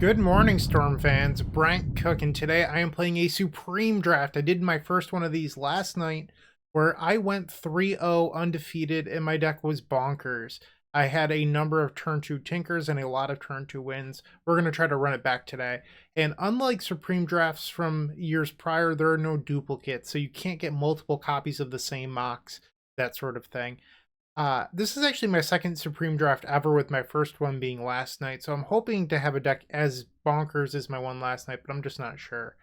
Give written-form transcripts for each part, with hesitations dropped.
Good morning, Storm fans. Bryant Cook, and today I am playing a Supreme Draft. I did my first one of these last night, where I went 3-0 undefeated, and my deck was bonkers. I had a number of turn 2 Tinkers and a lot of turn 2 wins. We're going to try to run it back today. And unlike Supreme Drafts from years prior, there are no duplicates, so you can't get multiple copies of the same mocks, that sort of thing. This is actually my second Supreme Draft ever, with my first one being last night, so I'm hoping to have a deck as bonkers as my one last night, but I'm just not sure.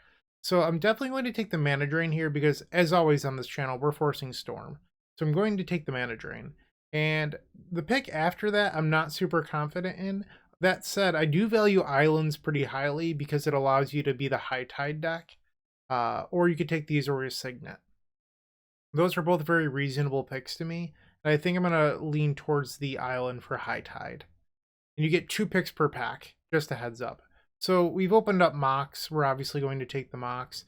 So I'm definitely going to take the Mana Drain here because, as always on this channel, we're forcing Storm. So I'm going to take the Mana Drain. And the pick after that, I'm not super confident in. That said, I do value Islands pretty highly because it allows you to be the High Tide deck, or you could take the Azorius Signet. Those are both very reasonable picks to me. I think I'm going to lean towards the island for High Tide. And you get 2 picks per pack, just a heads up. So we've opened up mocks. We're obviously going to take the mocks.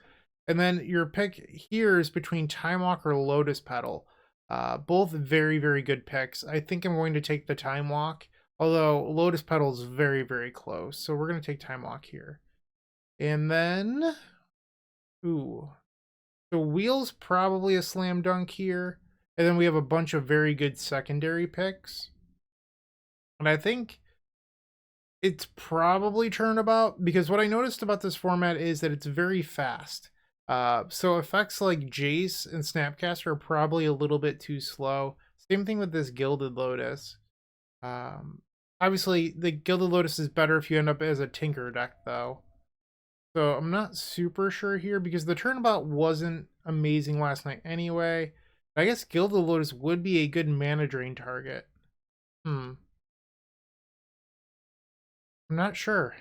And then your pick here is between Time Walk or Lotus Petal. Both very, very good picks. I think I'm going to take the Time Walk, although Lotus Petal is very, very close. So we're going to take Time Walk here. And then, so Wheel's probably a slam dunk here. And then we have a bunch of very good secondary picks. And I think it's probably Turnabout, because what I noticed about this format is that it's very fast. So effects like Jace and Snapcaster are probably a little bit too slow. Same thing with this Gilded Lotus. Obviously, the Gilded Lotus is better if you end up as a Tinker deck, though. So I'm not super sure here, because the Turnabout wasn't amazing last night anyway. I guess Gilded Lotus would be a good Mana Drain target. I'm not sure. I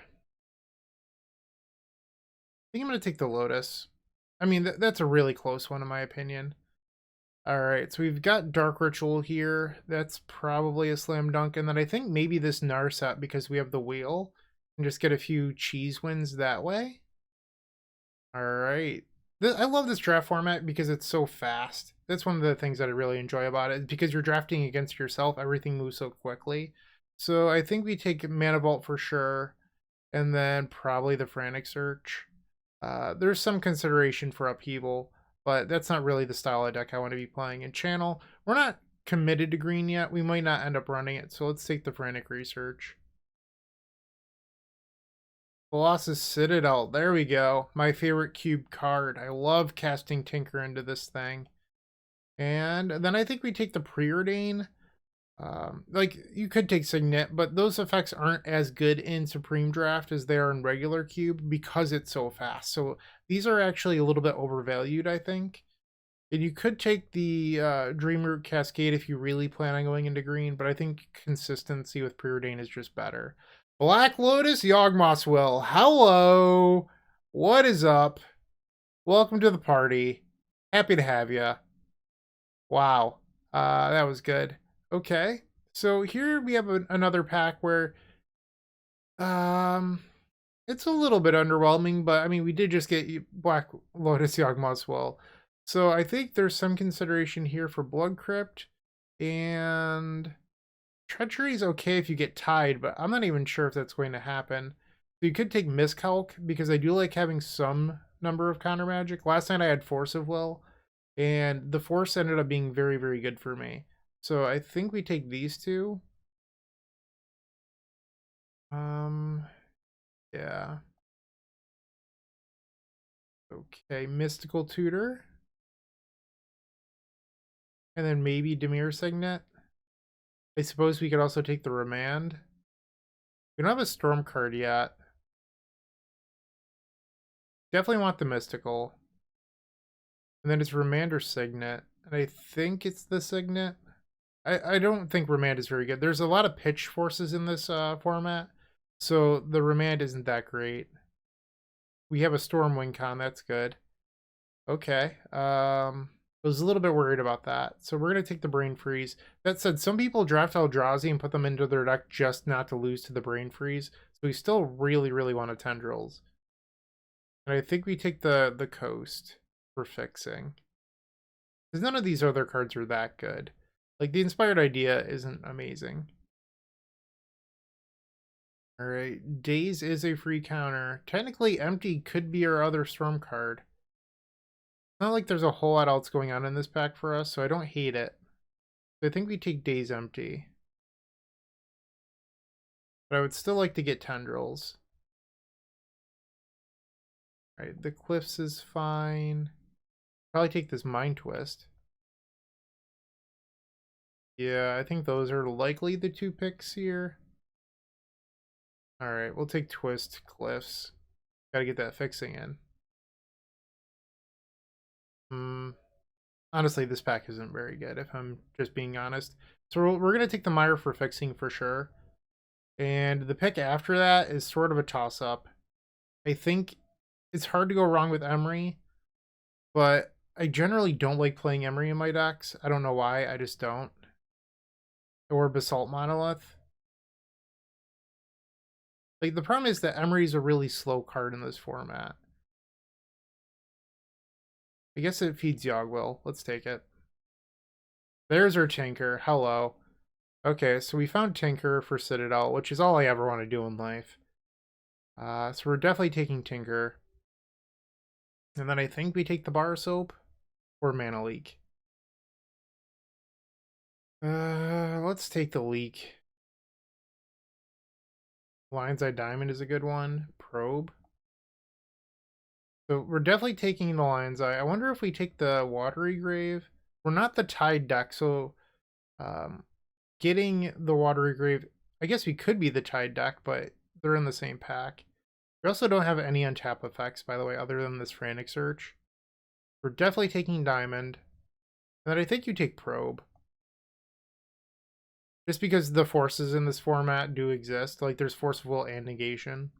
think I'm going to take the Lotus. I mean, that's a really close one in my opinion. Alright, so we've got Dark Ritual here. That's probably a slam dunk. And then I think maybe this Narset, because we have the wheel, and just get a few cheese wins that way. Alright. I love this draft format because it's so fast. That's one of the things that I really enjoy about it, because you're drafting against yourself. Everything moves so quickly. So I think we take Mana Vault for sure, and then probably the Frantic Search. There's some consideration for Upheaval, but that's not really the style of deck I want to be playing in Channel. We're not committed to green yet. We might not end up running it, so let's take the Frantic Research. Colossus Citadel, there we go. My favorite cube card. I love casting Tinker into this thing. And then I think we take the Preordain. Like, you could take Signet, but those effects aren't as good in Supreme Draft as they are in regular cube because it's so fast. So these are actually a little bit overvalued, I think. And you could take the Dreamroot Cascade if you really plan on going into green, but I think consistency with Preordain is just better. Black Lotus Yawgmoth's Will. Hello. What is up? Welcome to the party. Happy to have you. Wow. That was good. Okay. So here we have another pack where it's a little bit underwhelming, but I mean, we did just get Black Lotus Yawgmoth's Will. So I think there's some consideration here for Blood Crypt, and Treachery is okay if you get tied, but I'm not even sure if that's going to happen. So you could take Miscalc, because I do like having some number of counter magic. Last night I had Force of Will, and the Force ended up being very, very good for me. So I think we take these two. Yeah. Okay, Mystical Tutor. And then maybe Dimir Signet. I suppose we could also take the Remand. We don't have a Storm card yet. Definitely want the Mystical. And then it's Remand or Signet. And I think it's the Signet. I don't think Remand is very good. There's a lot of pitch forces in this format, so the Remand isn't that great. We have a Stormwind Con, that's good. Okay. I was a little bit worried about that. So we're going to take the Brain Freeze. That said, some people draft Eldrazi and put them into their deck just not to lose to the Brain Freeze. So we still really, really want a Tendrils. And I think we take the Coast for fixing. Because none of these other cards are that good. Like, the Inspired Idea isn't amazing. Alright, Daze is a free counter. Technically, Empty could be our other Storm card. Not like there's a whole lot else going on in this pack for us, so I don't hate it. So I think we take Daze Empty. But I would still like to get Tendrils. Alright, the Cliffs is fine. Probably take this Mind Twist. Yeah, I think those are likely the two picks here. Alright, we'll take Twist, Cliffs. Gotta get that fixing in. Honestly, this pack isn't very good, if I'm just being honest. So we're going to take the Mire for fixing for sure. And the pick after that is sort of a toss-up. I think it's hard to go wrong with Emery, but I generally don't like playing Emery in my decks. I don't know why, I just don't. Or Basalt Monolith. Like, the problem is that Emery's a really slow card in this format. I guess it feeds Yogwill. Let's take it. There's our Tinker. Hello. Okay, so we found Tinker for Citadel, which is all I ever want to do in life. So we're definitely taking Tinker. And then I think we take the Bar Soap or Mana Leak. Let's take the Leak. Lion's Eye Diamond is a good one. Probe. So we're definitely taking the Lion's Eye. I wonder if we take the Watery Grave. We're not the Tide deck, so getting the Watery Grave, I guess we could be the Tide deck, but they're in the same pack. We also don't have any untap effects, by the way, other than this Frantic Search. We're definitely taking Diamond. And then I think you take Probe. Just because the forces in this format do exist. Like, there's Force of Will and Negation.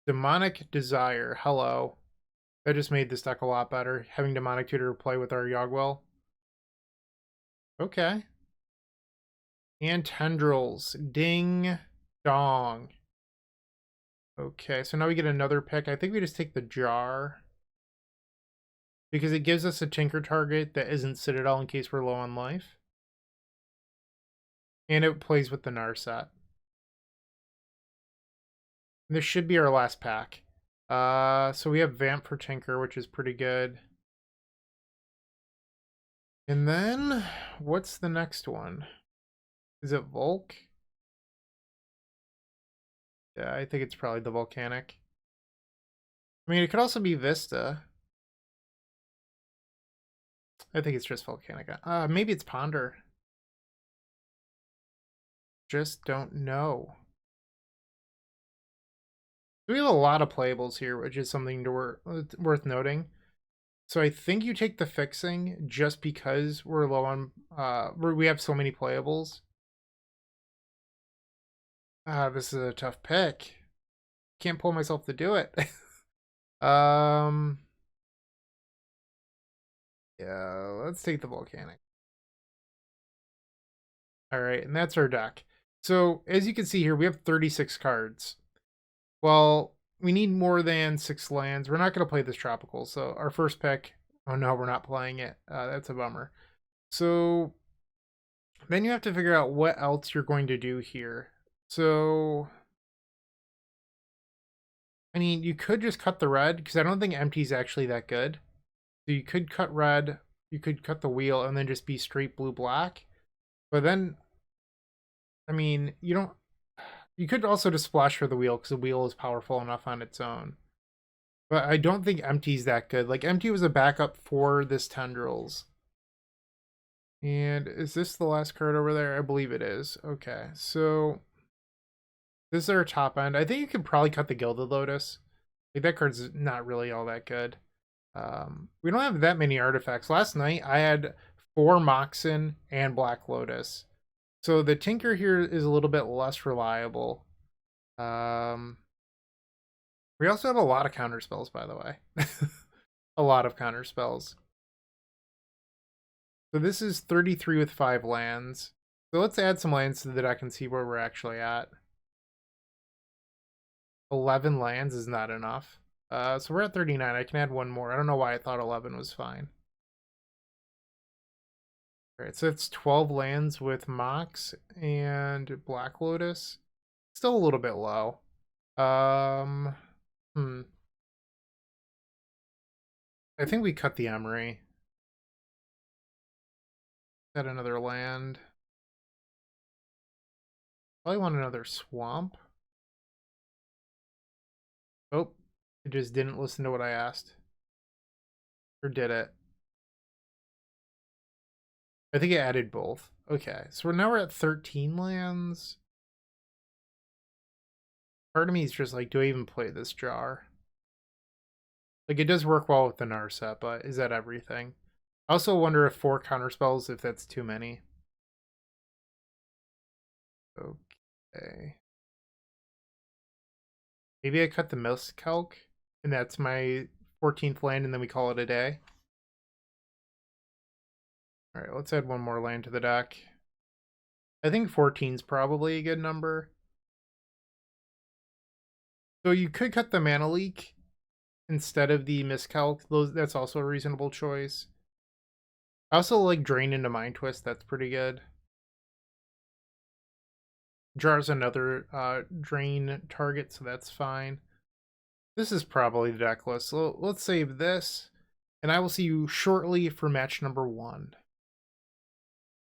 Demonic Desire. Hello. That just made this deck a lot better. Having Demonic Tutor play with our Yogwill. Okay. And Tendrils. Ding dong. Okay, so now we get another pick. I think we just take the Jar. Because it gives us a Tinker target that isn't Citadel in case we're low on life. And it plays with the Narset. This should be our last pack. So we have Vamp for Tinker, which is pretty good. And then, what's the next one? Is it Volk? Yeah, I think it's probably the Volcanic. I mean, it could also be Vista. I think it's just Volcanic. Maybe it's Ponder. Just don't know. We have a lot of playables here, which is something to worth noting. So I think you take the Fixing just because we're low on... we have so many playables. This is a tough pick. Can't pull myself to do it. Yeah, let's take the Volcanic. Alright, and that's our deck. So, as you can see here, we have 36 cards. Well, we need more than 6 lands. We're not going to play this Tropical, so our first pick... Oh no, we're not playing it. That's a bummer. So, then you have to figure out what else you're going to do here. So, I mean, you could just cut the red, because I don't think Empty is actually that good. So you could cut red, you could cut the wheel, and then just be straight blue-black. But then, I mean, you could also just splash for the wheel, because the wheel is powerful enough on its own. But I don't think Empty's that good. Like, Empty was a backup for this Tendrils. And is this the last card over there? I believe it is. Okay, so... this is our top end. I think you could probably cut the Gilded Lotus. Like, that card's not really all that good. We don't have that many artifacts. Last night, I had 4 Moxen and Black Lotus. So the Tinker here is a little bit less reliable. We also have a lot of counter spells, by the way. A lot of counter spells. So this is 33 with 5 lands. So let's add some lands to the deck and see where we're actually at. 11 lands is not enough. So we're at 39. I can add one more. I don't know why I thought 11 was fine. Alright, so it's 12 lands with Mox and Black Lotus. Still a little bit low. Um, hmm. I think we cut the Emery. Got another land. Probably want another swamp. Oh, it just didn't listen to what I asked. Or did it? I think it added both. Okay, so now we're at 13 lands. Part of me is just like, do I even play this jar? Like, it does work well with the Narset, but is that everything? I also wonder if 4 counterspells, if that's too many. Okay. Maybe I cut the Miscalc, and that's my 14th land, and then we call it a day. Alright, let's add one more land to the deck. I think 14 is probably a good number. So you could cut the Mana Leak instead of the Miscalc. That's also a reasonable choice. I also like Drain into Mind Twist. That's pretty good. Jar's another drain target, so that's fine. This is probably the deck list. So let's save this, and I will see you shortly for match number 1.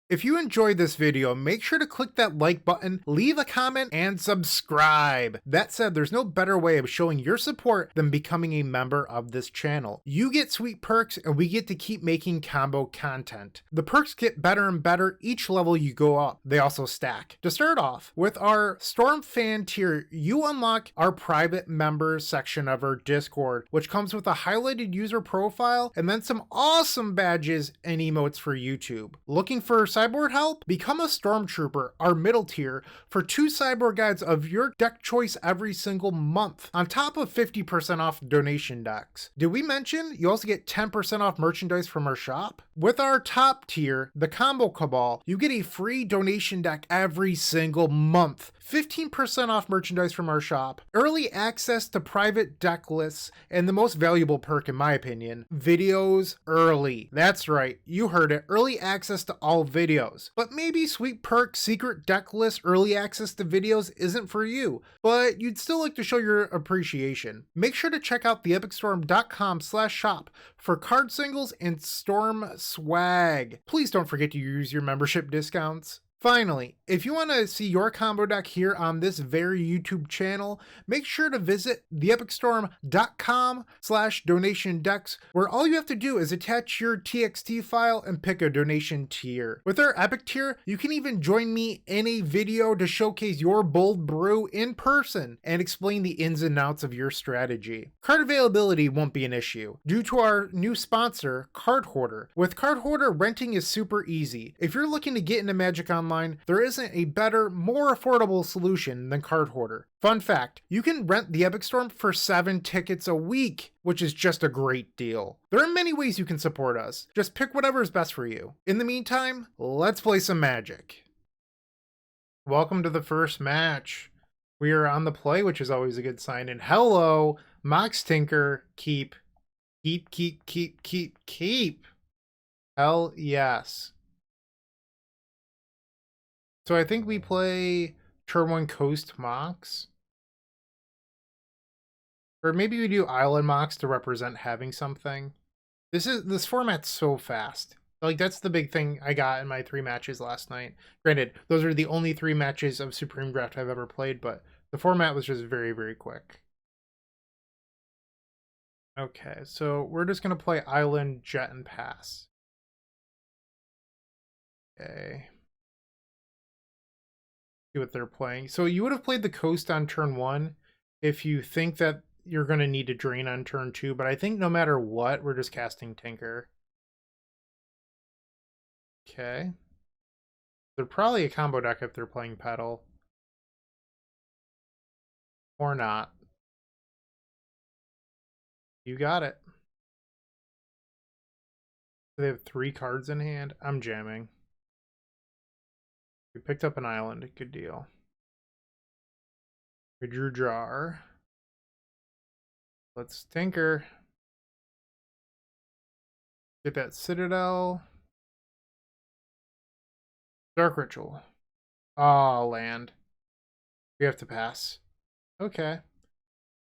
If you enjoyed this video, make sure to click that like button, leave a comment, and subscribe. That said, there's no better way of showing your support than becoming a member of this channel. You get sweet perks, and we get to keep making combo content. The perks get better and better each level you go up. They also stack. To start off, with our Storm Fan tier, you unlock our private members section of our Discord, which comes with a highlighted user profile and then some awesome badges and emotes for YouTube. Looking for sideboard help? Become a Stormtrooper, our middle tier, for 2 sideboard guides of your deck choice every single month, on top of 50% off donation decks. Did we mention you also get 10% off merchandise from our shop? With our top tier, the Combo Cabal, you get a free donation deck every single month, 15% off merchandise from our shop, early access to private deck lists, and the most valuable perk in my opinion, videos early. That's right, you heard it, early access to all videos. But maybe sweet perk, secret deck list, early access to videos isn't for you, but you'd still like to show your appreciation. Make sure to check out theepicstorm.com/shop for card singles and Storm swag. Please don't forget to use your membership discounts. Finally, if you want to see your combo deck here on this very YouTube channel, make sure to visit theepicstorm.com/donation decks, where all you have to do is attach your TXT file and pick a donation tier. With our Epic tier, you can even join me in a video to showcase your bold brew in person and explain the ins and outs of your strategy. Card availability won't be an issue due to our new sponsor, Card Hoarder. With Card Hoarder, renting is super easy. If you're looking to get into Magic Online, there isn't a better, more affordable solution than Card Hoarder. Fun fact, you can rent the Epic Storm for 7 tickets a week, which is just a great deal. There are many ways you can support us. Just pick whatever is best for you. In the meantime, let's play some Magic. Welcome to the first match. We are on the play, which is always a good sign. And hello, Mox Tinker, keep. Hell yes. So I think we play turn 1 Coast Mox. Or maybe we do Island Mox to represent having something. This format's so fast. Like, that's the big thing I got in my 3 matches last night. Granted, those are the only 3 matches of Supreme Draft I've ever played, but the format was just very, very quick. Okay, so we're just going to play Island, Jet, and Pass. Okay. See what they're playing. So you would have played the Coast on turn 1 if you think that you're going to need to drain on turn 2, but I think no matter what, we're just casting Tinker. Okay. They're probably a combo deck if they're playing Petal. Or not. You got it. They have 3 cards in hand. I'm jamming. We picked up an island. Good deal. We drew Jar. Let's Tinker. Get that Citadel. Dark Ritual. Oh, land. We have to pass. Okay.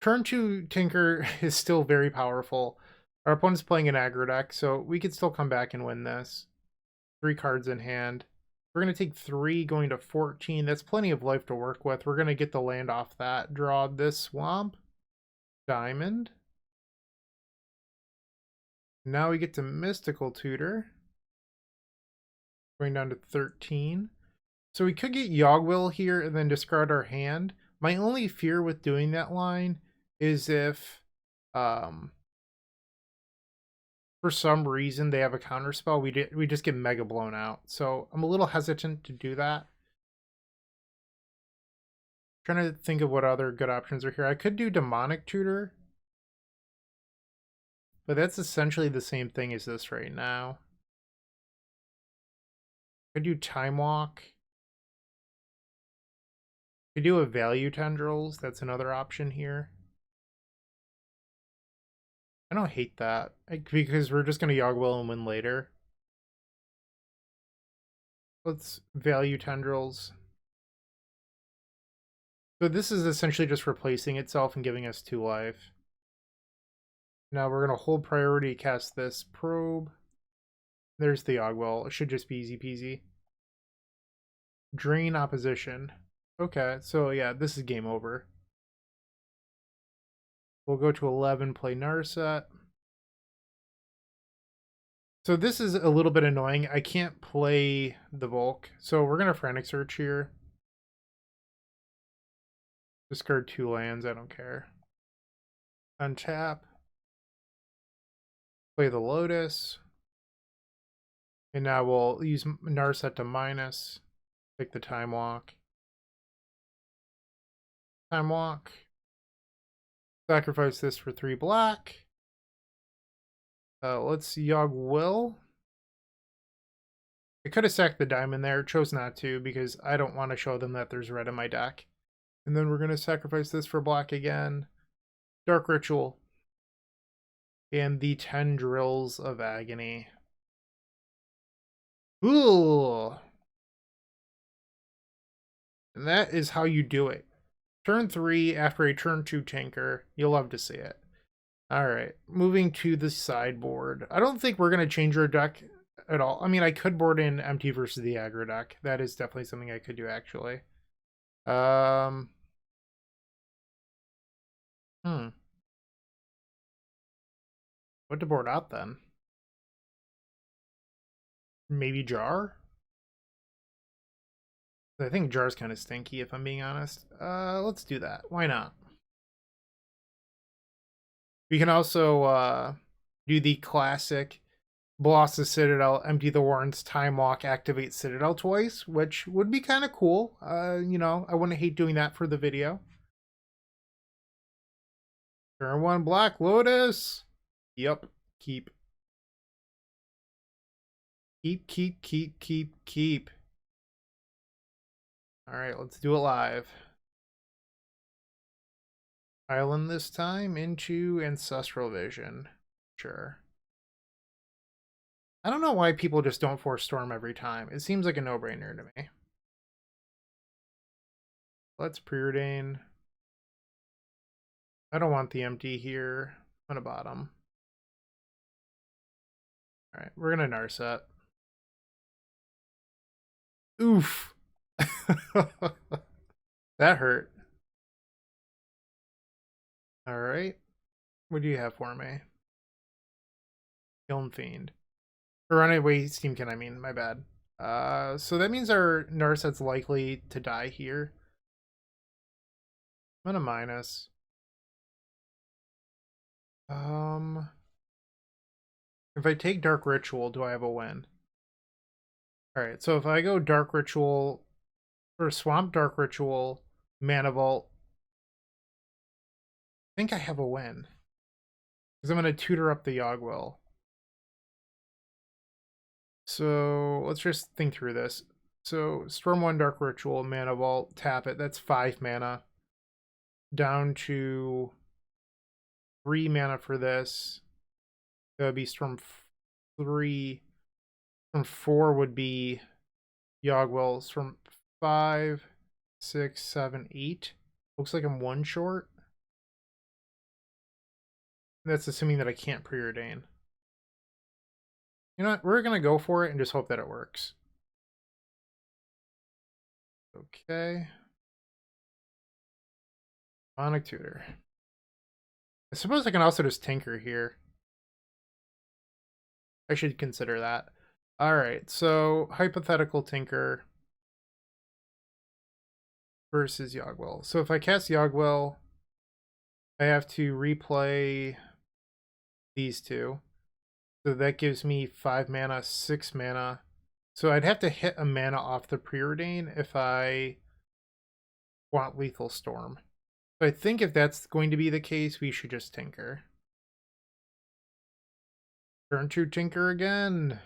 Turn 2 Tinker is still very powerful. Our opponent's playing an aggro deck, so we could still come back and win this. 3 cards in hand. We're going to take 3 going to 14. That's plenty of life to work with. We're going to get the land off that. Draw this swamp. Diamond. Now we get to Mystical Tutor. Going down to 13. So we could get Yogwill here and then discard our hand. My only fear with doing that line is if for some reason they have a counterspell, we just get mega blown out. So I'm a little hesitant to do that. Trying to think of what other good options are here. I could do Demonic Tutor, but that's essentially the same thing as this right now. I could do Time Walk. I could do a Value Tendrils. That's another option here. I don't hate that because we're just going to Yogwill and win later. Let's Value Tendrils. So this is essentially just replacing itself and giving us 2 life. Now we're going to hold priority, cast this Probe. There's the Yogwill. It should just be easy peasy. Drain opposition. Okay, so yeah, this is game over. We'll go to 11, play Narset. So this is a little bit annoying. I can't play the Volk, so we're going to Frantic Search here. Discard 2 lands, I don't care. Untap. Play the Lotus. And now we'll use Narset to minus. Take the Time Walk. Time Walk. Sacrifice this for 3 black. Let's Yogwill. I could have sacked the diamond there, chose not to because I don't want to show them that there's red in my deck. And then we're going to sacrifice this for black again. Dark Ritual. And the Tendrils of Agony. Ooh. And that is how you do it. Turn 3 after a turn 2 Tinker. You'll love to see it. Alright, moving to the sideboard. I don't think we're going to change our deck at all. I mean, I could board in empty versus the aggro deck. That is definitely something I could do, actually. What to board out, then? Maybe Jar? I think Jar's kind of stinky, if I'm being honest. Let's do that. Why not? We can also do the classic Boss the Citadel, empty the warrens, Time Walk, activate Citadel twice, which would be kind of cool. You know, I wouldn't hate doing that for the video. Turn 1, Black Lotus. Yep, keep. Keep. Alright, let's do it live. Island this time into Ancestral Vision. Sure. I don't know why people just don't force Storm every time. It seems like a no-brainer to me. Let's Preordain. I don't want the empty here. On a bottom. Alright, we're gonna Narset. Oof. That hurt. Alright. What do you have for me? Kiln Fiend. Or Runaway Steamkin, I mean, my bad. So that means our Narset's likely to die here. I'm gonna minus. If I take Dark Ritual, do I have a win? Alright, so if I go Dark Ritual, or Swamp Dark Ritual, Mana Vault, I think I have a win. Because I'm going to tutor up the Yogwill. So let's just think through this. So Storm 1 Dark Ritual, Mana Vault, tap it. That's 5 mana. Down to 3 mana for this. That would be Storm 3. Storm 4 would be Yogwill. Storm 5, 6, 7, 8. Looks like I'm 1 short. That's assuming that I can't preordain. You know what? We're going to go for it and just hope that it works. Okay. Sonic Tutor. I suppose I can also just tinker here. I should consider that. Alright, so hypothetical tinker versus Yogwell. So if I cast Yogwell, I have to replay these two. So that gives me 5 mana, 6 mana. So I'd have to hit a mana off the preordain if I want Lethal Storm. So I think if that's going to be the case, we should just tinker. Turn 2 tinker again.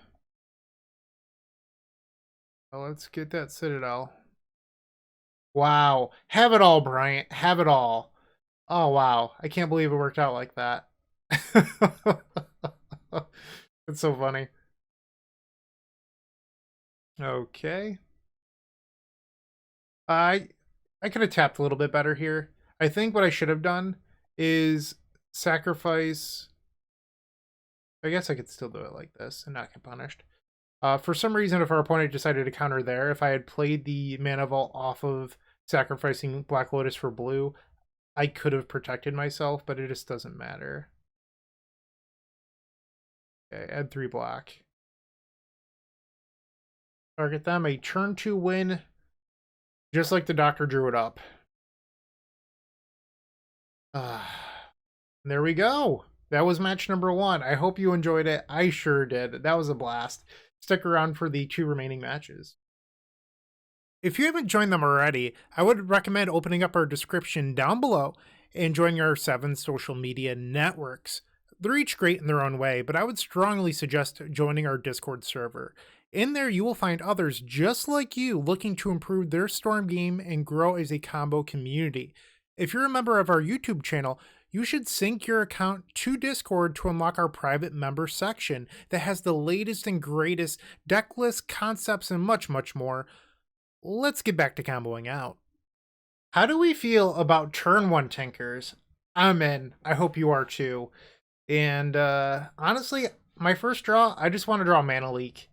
Well, let's get that Citadel. Wow. Have it all, Bryant. Have it all. Oh, wow. I can't believe it worked out like that. It's so funny. Okay. I could have tapped a little bit better here. I think what I should have done is sacrifice. I guess I could still do it like this and not get punished. For some reason, if our opponent decided to counter there, if I had played the Mana Vault off of sacrificing Black Lotus for blue, I could have protected myself, but it just doesn't matter. Okay, add 3 black. Target them, a turn 2 win, just like the Doctor drew it up. There we go. That was match number 1. I hope you enjoyed it. I sure did. That was a blast. Stick around for the 2 remaining matches. If you haven't joined them already, I would recommend opening up our description down below and joining our 7 social media networks. They're each great in their own way, but I would strongly suggest joining our Discord server. In there, you will find others just like you looking to improve their Storm game and grow as a combo community. If you're a member of our YouTube channel, you should sync your account to Discord to unlock our private member section that has the latest and greatest deck lists, concepts, and much, much more. Let's get back to comboing out. How do we feel about turn 1 tinkers? I'm in. I hope you are too. And honestly, my first draw, I just want to draw Mana Leak.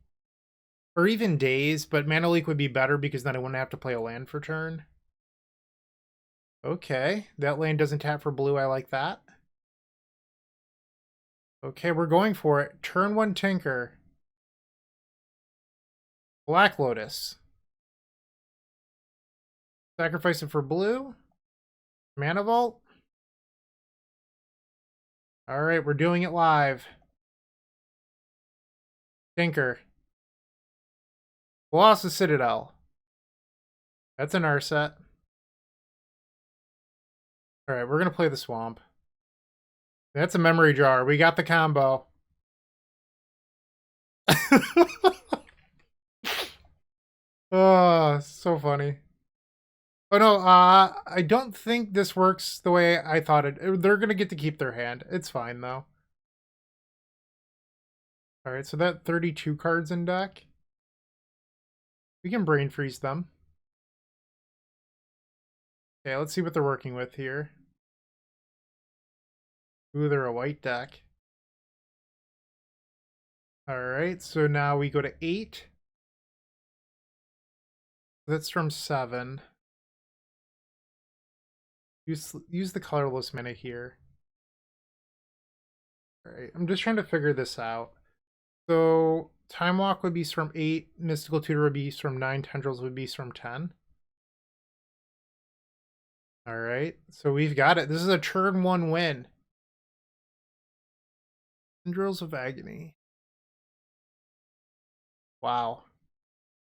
Or even Daze, but Mana Leak would be better because then I wouldn't have to play a land for turn. Okay, that land doesn't tap for blue. I like that. Okay, we're going for it. Turn 1 tinker. Black Lotus. Sacrifice it for blue. Mana Vault. Alright, we're doing it live. Tinker. Colossus Citadel. That's an Urset. Alright, we're going to play the Swamp. That's a Memory Jar. We got the combo. Oh, so funny. Oh no, I don't think this works the way I thought it. They're going to get to keep their hand. It's fine, though. Alright, so that 32 cards in deck. We can brain freeze them. Okay, let's see what they're working with here. Ooh, they're a white deck. Alright, so now we go to 8. That's from 7. Use the colorless mana here. Alright, I'm just trying to figure this out. So, Time Walk would be from 8, Mystical Tutor would be from 9, Tendrils would be from 10. Alright, so we've got it. This is a turn 1 win. Tendrils of Agony. Wow.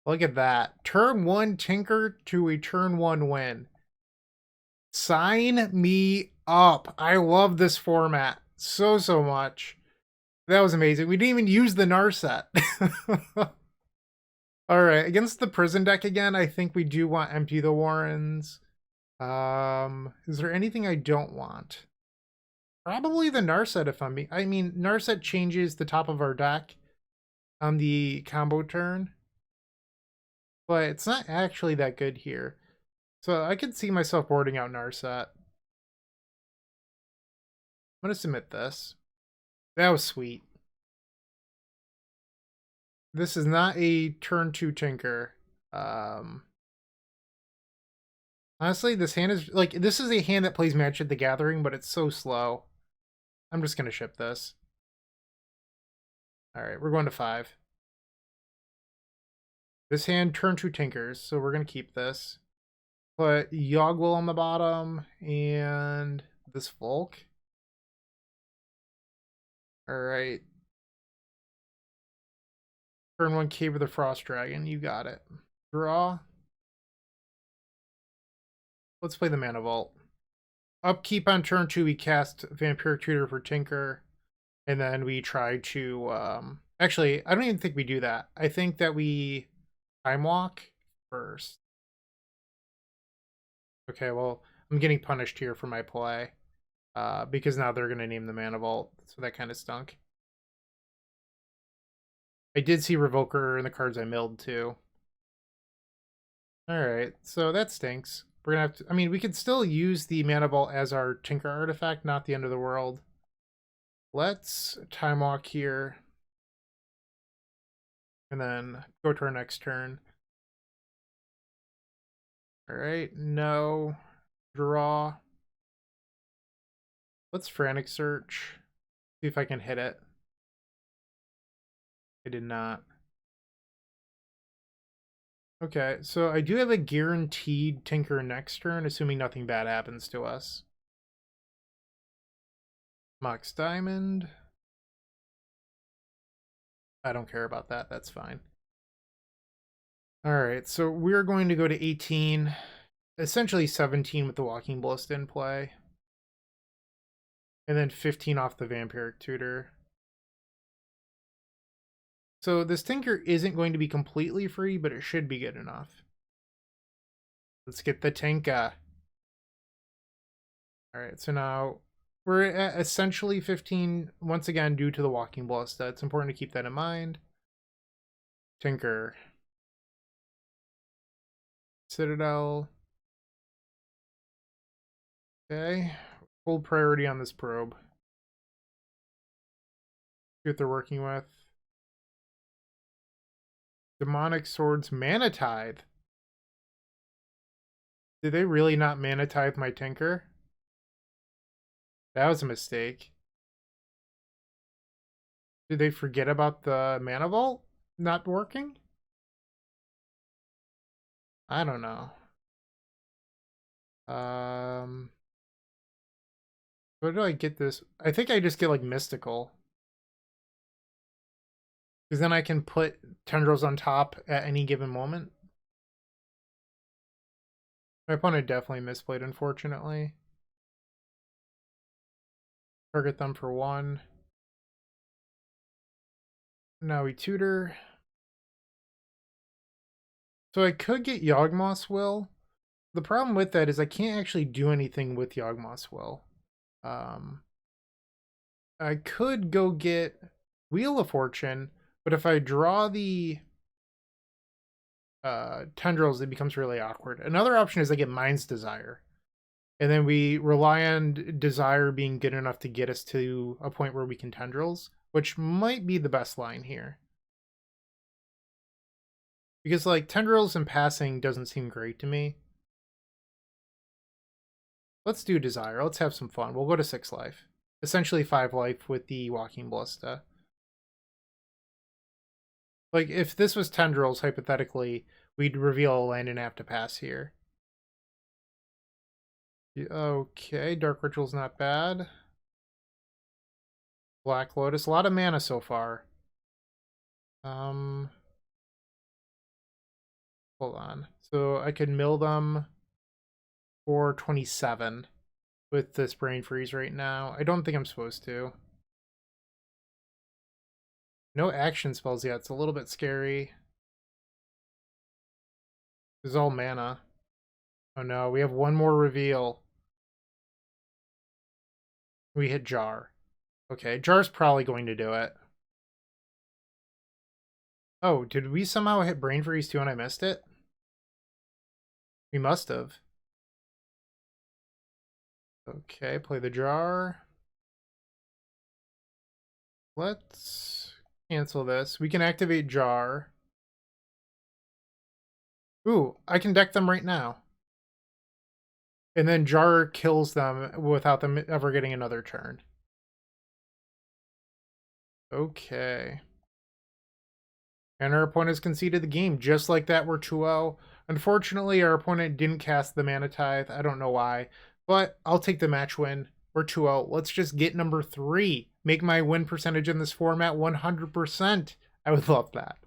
Look at that. Turn 1 tinker to a turn 1 win. Sign me up. I love this format so much. That was amazing. We didn't even use the Narset. Alright, against the prison deck again, I think we do want Empty the Warrens. Is there anything I don't want? Probably the Narset if I mean, Narset changes the top of our deck on the combo turn. But it's not actually that good here. So I could see myself boarding out Narset. I'm gonna submit this. That was sweet. This is not a turn 2 Tinker. Honestly, this hand is like, this is a hand that plays Magic the Gathering, but it's so slow. I'm just gonna ship this. Alright, we're going to 5. This hand turn 2 Tinkers, so we're gonna keep this. Put Yoggle on the bottom and this Volk. Alright. Turn 1 Cave of the Frost Dragon, you got it. Draw. Let's play the Mana Vault. Upkeep on turn 2, we cast Vampiric Tutor for Tinker. And then we try to, actually, I don't even think we do that. I think that we Time Walk first. Okay, well, I'm getting punished here for my play. Because now they're going to name the Mana Vault. So that kind of stunk. I did see Revoker in the cards I milled too. Alright, so that stinks. We're gonna have to, I mean, we could still use the Mana Vault as our Tinker artifact, not the end of the world. Let's Time Walk here. And then go to our next turn. Alright, no. Draw. Let's Frantic Search. See if I can hit it. I did not. Okay, so I do have a guaranteed Tinker next turn, assuming nothing bad happens to us. Mox Diamond. I don't care about that, that's fine. Alright, so we're going to go to 18. Essentially 17 with the Walking Ballista in play. And then 15 off the Vampiric Tutor. So this Tinker isn't going to be completely free, but it should be good enough. Let's get the Tinka. Alright, so now we're at essentially 15, once again, due to the Walking Ballista. It's important to keep that in mind. Tinker. Citadel. Okay. Full priority on this probe. See what they're working with. Demonic Swords Mana Tithe. Did they really not Mana Tithe my Tinker? That was a mistake. Did they forget about the Mana Vault not working? I don't know. Where do I get this? I think I just get like Mystical. Because then I can put Tendrils on top at any given moment. My opponent definitely misplayed, unfortunately. Target them for 1. Now we tutor. So I could get Yawgmoth's Will. The problem with that is I can't actually do anything with Yawgmoth's Will. I could go get Wheel of Fortune, but if I draw the Tendrils, it becomes really awkward. Another option is I get Mind's Desire. And then we rely on Desire being good enough to get us to a point where we can Tendrils, which might be the best line here. Because, like, Tendrils and passing doesn't seem great to me. Let's do Desire. Let's have some fun. We'll go to 6 life. Essentially 5 life with the Walking Ballista. Like, if this was Tendrils, hypothetically, we'd reveal a land and have to pass here. Okay, Dark Ritual's not bad. Black Lotus, a lot of mana so far. Hold on. So I could mill them for 27 with this Brain Freeze right now. I don't think I'm supposed to. No action spells yet. It's a little bit scary. This is all mana. Oh no, we have one more reveal. We hit Jar. Okay, Jar's probably going to do it. Oh, did we somehow hit Brain Freeze too and I missed it? We must have. Okay, play the jar. Let's cancel this. We can activate jar. Ooh, I can deck them right now. And then jar kills them without them ever getting another turn. Okay. And our opponent's conceded the game. Just like that, we're 2-0. Unfortunately, our opponent didn't cast the Mana Tithe. I don't know why. But I'll take the match win. We're 2-0. Let's just get number 3. Make my win percentage in this format 100%. I would love that.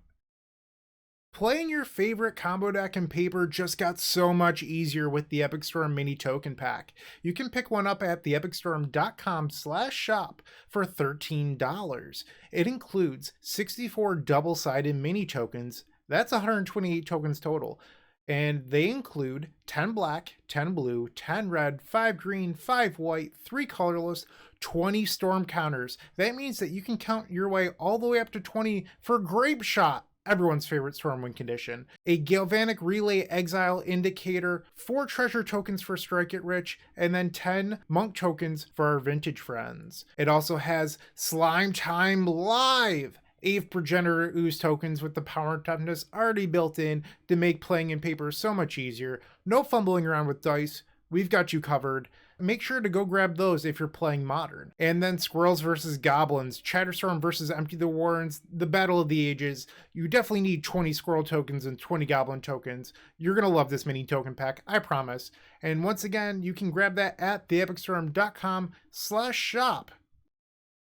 Playing your favorite combo deck in paper just got so much easier with the Epic Storm Mini Token Pack. You can pick one up at theepicstorm.com/shop for $13. It includes 64 double-sided mini tokens. That's 128 tokens total. And they include 10 black, 10 blue, 10 red, 5 green, 5 white, 3 colorless, 20 storm counters. That means that you can count your way all the way up to 20 for Grape Shot, everyone's favorite Stormwind condition, a Galvanic Relay Exile Indicator, 4 treasure tokens for Strike It Rich, and then 10 Monk tokens for our vintage friends. It also has Slime Time Live, Ave Progenitor Ooze tokens with the power and toughness already built in to make playing in paper so much easier. No fumbling around with dice. We've got you covered. Make sure to go grab those if you're playing Modern. And then Squirrels versus Goblins, Chatterstorm versus Empty the Warrens, the Battle of the Ages. You definitely need 20 Squirrel tokens and 20 Goblin tokens. You're going to love this mini token pack, I promise. And once again, you can grab that at theepicstorm.com/shop.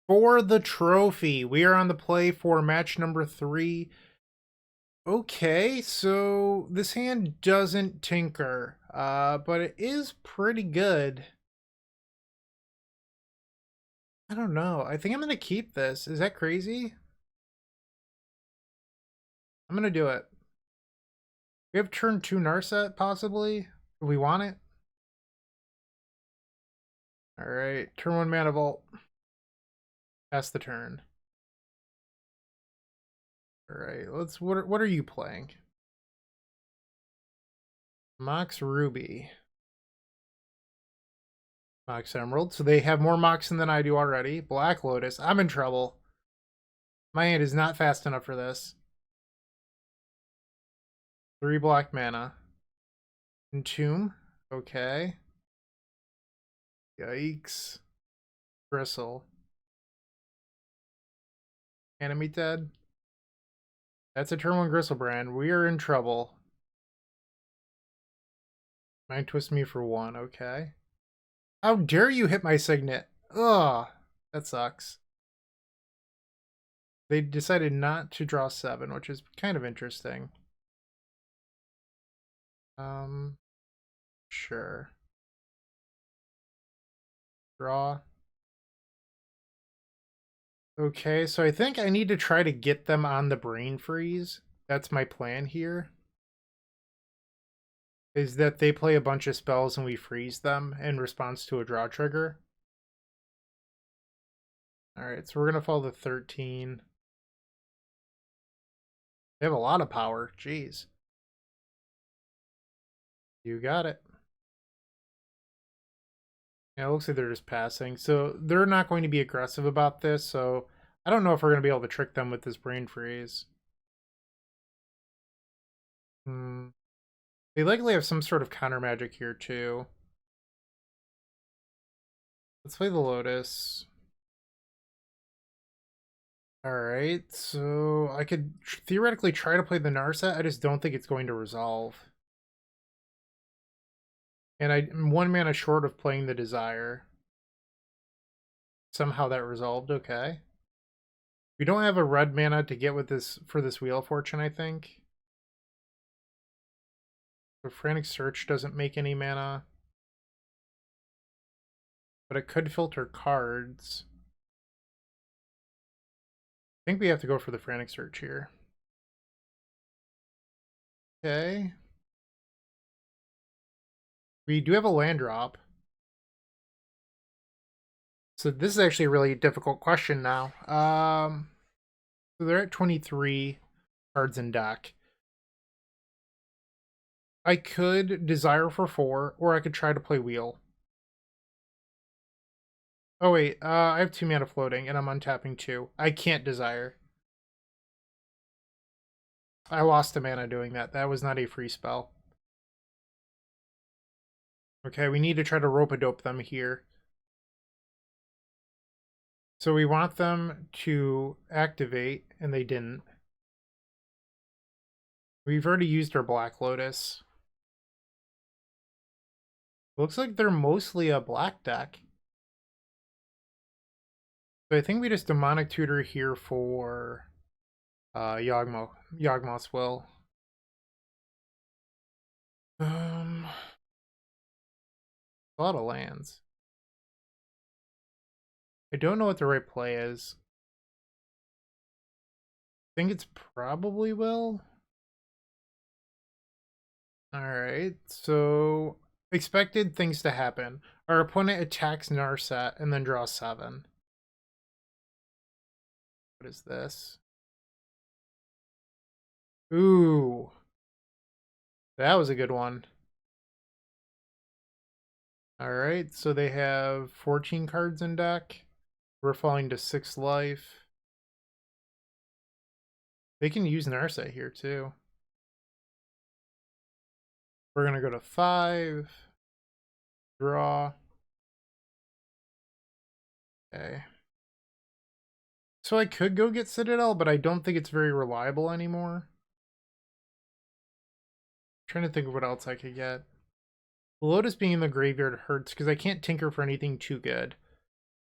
For the trophy, we are on the play for match number 3. Okay, so this hand doesn't tinker, but it is pretty good. I don't know. I think I'm going to keep this. Is that crazy? I'm going to do it. We have turn 2 Narset, possibly, if we want it. Alright, turn 1 Mana Vault. Pass the turn. Alright, let's... What are you playing? Mox Ruby. Mox Emerald. So they have more Moxen than I do already. Black Lotus. I'm in trouble. My hand is not fast enough for this. 3 black mana. Entomb. Okay. Yikes. Bristle. Enemy dead. That's a turn 1 Gristlebrand. We are in trouble. Mind Twist me for 1. Okay. How dare you hit my Signet? Ugh. That sucks. They decided not to draw 7, which is kind of interesting. Sure. Draw. Okay, so I think I need to try to get them on the Brain Freeze. That's my plan here. Is that they play a bunch of spells and we freeze them in response to a draw trigger. Alright, so we're going to follow the 13. They have a lot of power. Jeez. You got it. Yeah, it looks like they're just passing. So they're not going to be aggressive about this, so I don't know if we're going to be able to trick them with this Brain Freeze. They likely have some sort of counter magic here, too. Let's play the Lotus. Alright, so I could theoretically try to play the Narset. I just don't think it's going to resolve. And I'm 1 mana short of playing the Desire. Somehow that resolved, okay. We don't have a red mana to get with this for this Wheel of Fortune, I think. The Frantic Search doesn't make any mana. But it could filter cards. I think we have to go for the Frantic Search here. Okay. We do have a land drop. So this is actually a really difficult question now. So they're at 23 cards in deck. I could Desire for 4, or I could try to play Wheel. Oh wait, I have 2 mana floating, and I'm untapping 2. I can't desire. I lost a mana doing that. That was not a free spell. Okay, we need to try to rope-a-dope them here. So we want them to activate, and they didn't. We've already used our Black Lotus. Looks like they're mostly a black deck. So I think we just Demonic Tutor here for Yawgmoth's Will. A lot of lands. I don't know what the right play is. I think it's probably Will. Alright, so expected things to happen. Our opponent attacks Narset and then draws 7. What is this? Ooh. That was a good one. Alright, so they have 14 cards in deck. We're falling to 6 life. They can use Narset here too. We're gonna go to 5. Draw. Okay. So I could go get Citadel, but I don't think it's very reliable anymore. I'm trying to think of what else I could get. Lotus being in the graveyard hurts because I can't tinker for anything too good.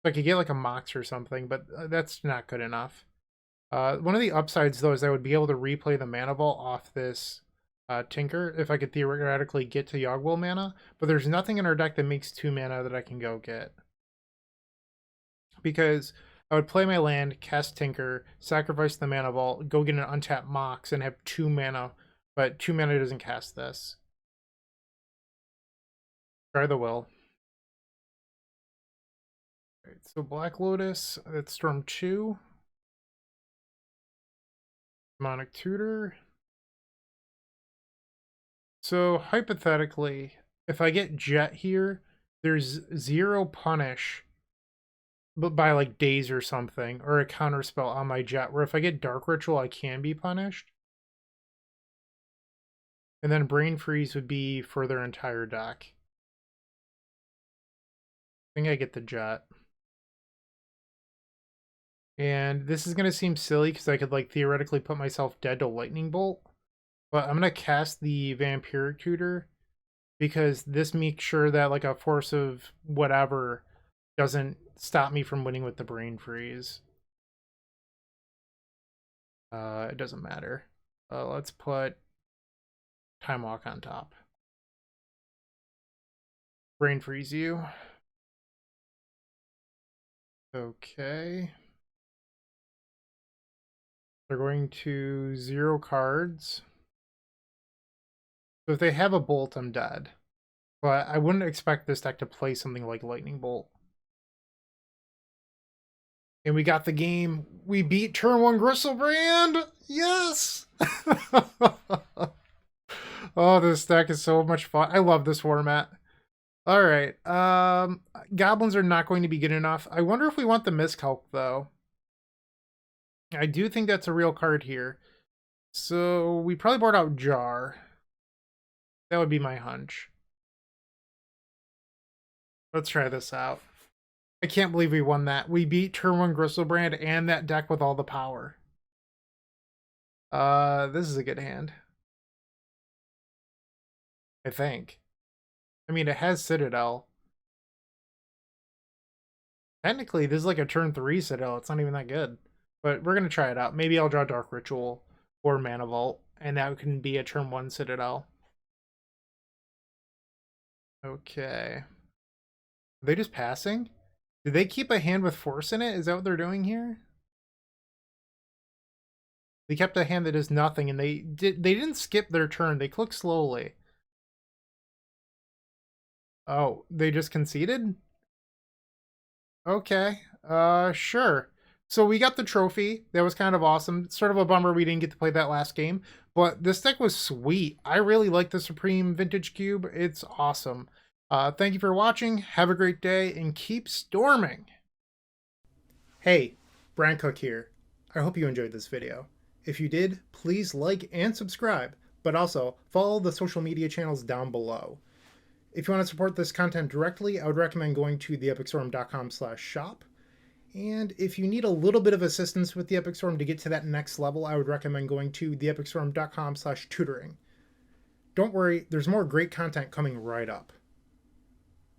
So I could get like a Mox or something, but that's not good enough. One of the upsides, though, is I would be able to replay the Mana Vault off this Tinker if I could theoretically get to Yawgmoth mana, but there's nothing in our deck that makes 2 mana that I can go get. Because I would play my land, cast Tinker, sacrifice the Mana Vault, go get an untapped Mox, and have 2 mana, but 2 mana doesn't cast this. Try the Will. Alright, so Black Lotus, that's Storm 2. Demonic Tutor. So, hypothetically, if I get Jet here, there's 0 punish but by like days or something, or a counterspell on my Jet, where if I get Dark Ritual, I can be punished. And then Brain Freeze would be for their entire deck. I think I get the Jet. And this is going to seem silly because I could like theoretically put myself dead to Lightning Bolt. But I'm going to cast the Vampiric Tutor because this makes sure that like a Force of whatever doesn't stop me from winning with the Brain Freeze. It doesn't matter. Let's put Time Walk on top. Brain Freeze you. Okay. They're going to 0 cards. So if they have a Bolt, I'm dead. But I wouldn't expect this deck to play something like Lightning Bolt. And we got the game. We beat turn 1 Griselbrand! Yes! Oh, this deck is so much fun. I love this format. Alright. Goblins are not going to be good enough. I wonder if we want the Miscalc, though. I do think that's a real card here. So we probably board out Jar. That would be my hunch. Let's try this out. I can't believe we won that. We beat turn 1 Griselbrand and that deck with all the power. This is a good hand. I think. I mean, it has Citadel. Technically, this is like a turn 3 Citadel. It's not even that good. But we're going to try it out. Maybe I'll draw Dark Ritual or Mana Vault, and that can be a turn 1 Citadel. Okay. Are they just passing? Did they keep a hand with Force in it? Is that what they're doing here? They kept a hand that does nothing, and they didn't skip their turn. They click slowly. Oh, they just conceded? Okay. Sure. So we got the trophy. That was kind of awesome. It's sort of a bummer we didn't get to play that last game, but this deck was sweet. I really like the Supreme Vintage Cube. It's awesome. Thank you for watching. Have a great day and keep storming. Hey, Bryant Cook here. I hope you enjoyed this video. If you did, please like and subscribe, but also follow the social media channels down below. If you want to support this content directly, I would recommend going to theepicstorm.com/shop. And if you need a little bit of assistance with the Epic Storm to get to that next level, I would recommend going to theepicstorm.com/tutoring. Don't worry, there's more great content coming right up.